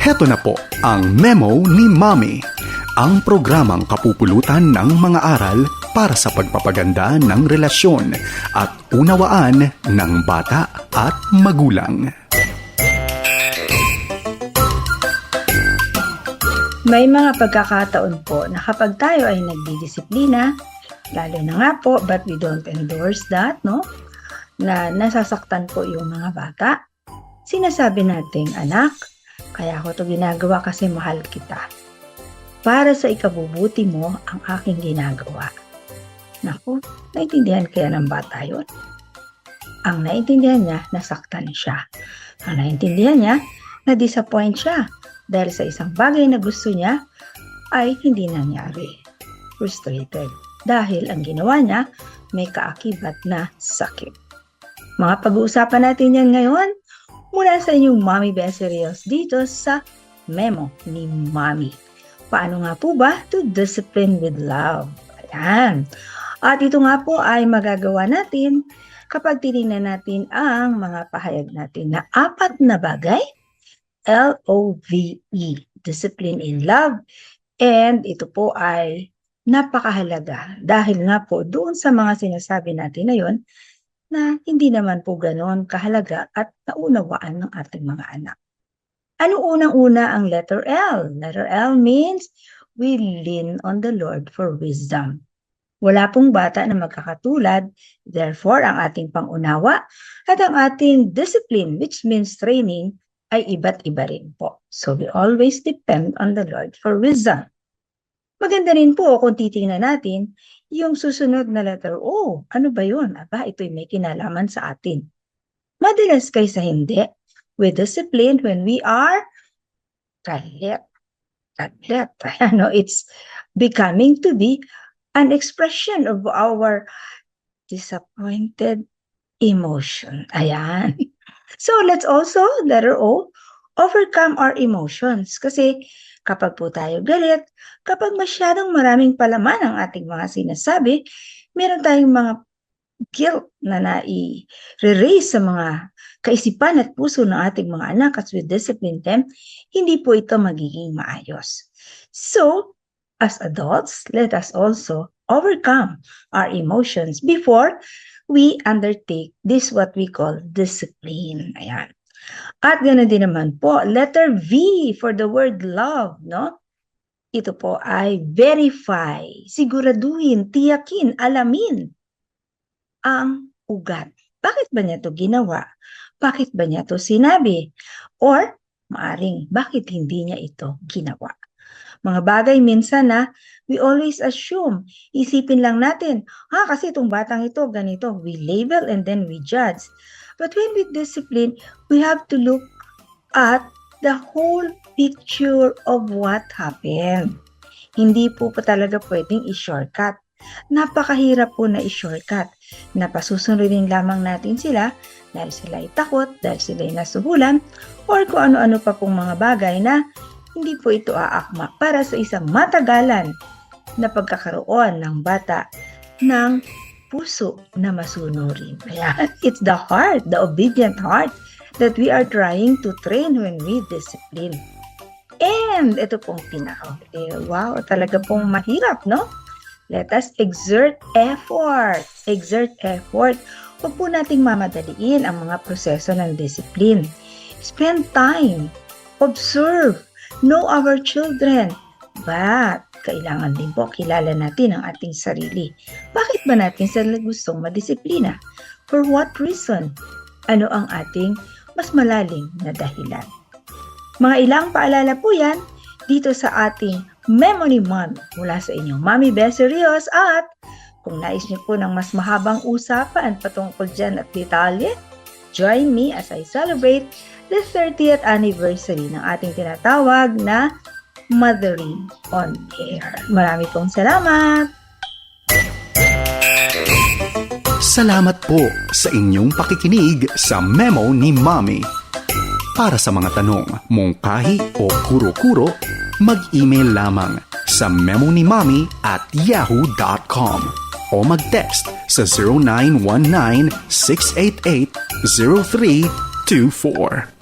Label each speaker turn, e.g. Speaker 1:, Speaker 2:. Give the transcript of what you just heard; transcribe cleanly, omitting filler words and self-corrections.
Speaker 1: Heto na po ang Memo ni Mommy, ang programang kapupulutan ng mga aral para sa pagpapaganda ng relasyon at unawaan ng bata at magulang.
Speaker 2: May mga pagkakataon po na kapag tayo ay nagdidisiplina, lalo na nga po, but we don't endorse that, no? Na nasasaktan po yung mga bata. Sinasabi nating, anak, kaya ko to ginagawa kasi mahal kita. Para sa ikabubuti mo ang aking ginagawa. Naku, naintindihan kaya ng bata yun? Ang naintindihan niya, nasaktan siya. Ang naintindihan niya, na-disappoint siya. Dahil sa isang bagay na gusto niya, ay hindi nangyari. Frustrated. Dahil ang ginawa niya, may kaakibat na sakit. Mga pag-uusapan natin yan ngayon, mula sa inyong Mommy Best Serials dito sa Memo ni Mommy. Paano nga po ba to discipline with love? Ayan. At ito nga po ay magagawa natin kapag tinignan natin ang mga pahayag natin na 4 na bagay. LOVE, discipline in love. And ito po ay napakahalaga dahil nga po doon sa mga sinasabi natin na yun, na hindi naman po ganoon kahalaga at naunawaan ng ating mga anak. Ano unang-una ang letter L? Letter L means we lean on the Lord for wisdom. Wala pong bata na magkakatulad, therefore ang ating pangunawa at ang ating discipline, which means training, ay iba't iba rin po. So we always depend on the Lord for wisdom. Maganda rin po kung titingnan natin yung susunod na letter O. Ano ba yun? Aba, ito'y may kinalaman sa atin. Madalas kaysa hindi, we discipline when we are galit. It's becoming to be an expression of our disappointed emotion. Ayan. So, let's also, letter O, overcome our emotions. Kasi kapag po tayo galit, kapag masyadong maraming palaman ang ating mga sinasabi, meron tayong mga guilt na nai-release sa mga kaisipan at puso ng ating mga anak as we discipline them, hindi po ito magiging maayos. So, as adults, let us also overcome our emotions before we undertake this what we call discipline. Ayan. At ganoon din naman po, letter V for the word love, no? Ito po ay verify, siguraduhin, tiyakin, alamin ang ugat. Bakit ba niya ito ginawa? Bakit ba niya ito sinabi? Or, maaring, bakit hindi niya ito ginawa? Mga bagay minsan na we always assume, isipin lang natin, kasi itong batang ito, ganito, we label and then we judge. But when we discipline, we have to look at the whole picture of what happened. Hindi po talaga pwedeng i-shortcut. Napakahirap po na i-shortcut. Napasusunodin lamang natin sila dahil sila ay takot, dahil sila ay nasuhulan, or kung ano-ano pa pong mga bagay na hindi po ito aakma para sa isang matagalan na pagkakaroon ng bata ng puso na masunurin. Kaya it's the heart, the obedient heart that we are trying to train when we discipline. And ito pong wow, talaga pong mahirap, no? Let us exert effort. Exert effort. Huwag po nating mamadaliin ang mga proseso ng discipline. Spend time. Observe. Know our children. But, kailangan din po kilala natin ang ating sarili. Bakit ba natin sila gustong madisiplina? For what reason? Ano ang ating mas malalim na dahilan? Mga ilang paalala po yan dito sa ating Memo ni Mommy mula sa inyong Mommy Best Serials. At kung nais niyo po ng mas mahabang usapan patungkol dyan at detalye, join me as I celebrate the 30th anniversary ng ating tinatawag na Mothering on Air. Marami pong salamat!
Speaker 1: Salamat po sa inyong pakikinig sa Memo ni Mommy. Para sa mga tanong, mungkahi o kuro-kuro, mag-email lamang sa memonimommy@yahoo.com o mag-text sa 0919-688-0324.